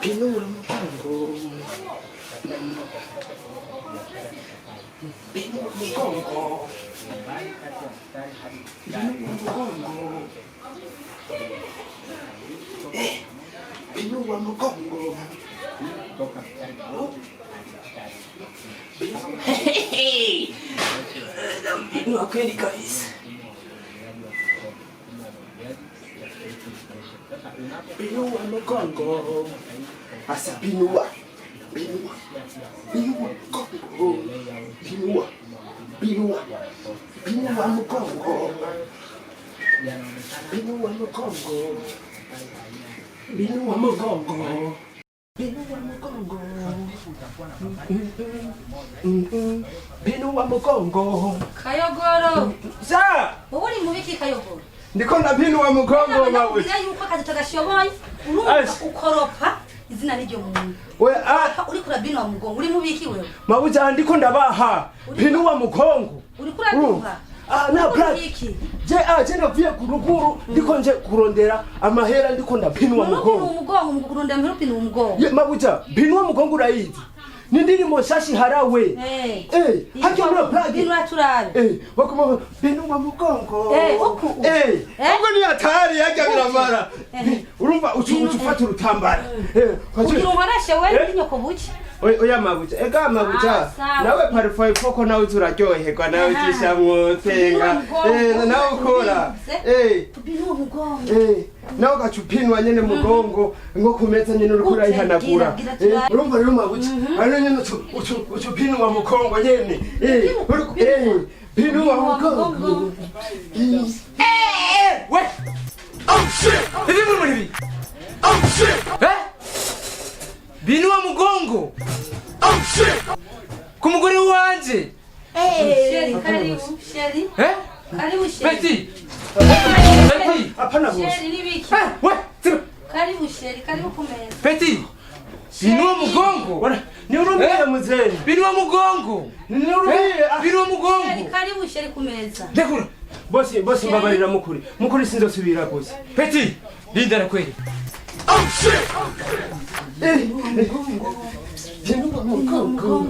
Pinura mugongo. Pinura mugongo. Pinura mugongo. Hey, pinura kweli guys. Pinua mugongo. Asa pinua. Pinua. Pinua mugongo. Pinua. Pinua. Pinua mugongo. Pinua mugongo. Pinua mugongo. Pinua mugongo. Pinua mugongo. Kayogoro. Za! Wowe uri mubiki Kayogoro? Ndiko napinua mugongo mawe. Ndabona yuko akazi tagashoboye. Urumva ukoropa izina n'iryo muntu. We Uri kurabinwa mugongo. Uri mubiki wewe? mabuja ndiko ndabaha. Pinua mugongo. Uri kurabinwa. Na plan. Je navuye ku ruguru ndiko nje kurondera amahera ndiko ndapinwa mugongo. Umugongo kurondera amahera pinwa umugongo. Ye mabuja pinwa mugongo urayizi. Nindiri shashi harawe. Hakyo no plan. Pinwa turabe. Bakoma pinwa mugongo. Oku. Ubwo ni atari yajya biramara. Urumva ufata urutambara. Ugira umwarashe we nyoko buki. Oya mabuja, ega mabuja, nawe parfum koko nawe turaryoherwa nawe cishamwo tenga, nawe ukora, tupinwa mugongo, nawe gacupinwa nyene mugongo, ngo kumeza nyene uri kurayihanagura, urumva rero mabuja, ari nyene ucupinwa mugongo nyene, pinwa mugongo, we, oh shit, ibi muri oh shit, binua mugongo. Oh shit! Kumugore wanje. Sheri karibu, Sheri. Karibu Sheri. Betty. Betty, hapana boss. Sheri ni biki? We, sima. Karibu Sheri, karibu kumeza. Betty. Binua mugongo. Bwana, ni urumie mzee. Binua mugongo. Ni urumie. Binua mugongo. Sheri karibu Sheri kumeza. Ndekura. Bosi mbabarira mukuri. Mukuri sinzosubira bosi. Betty, linda na kweli. Oh shit! Pinua mugongo.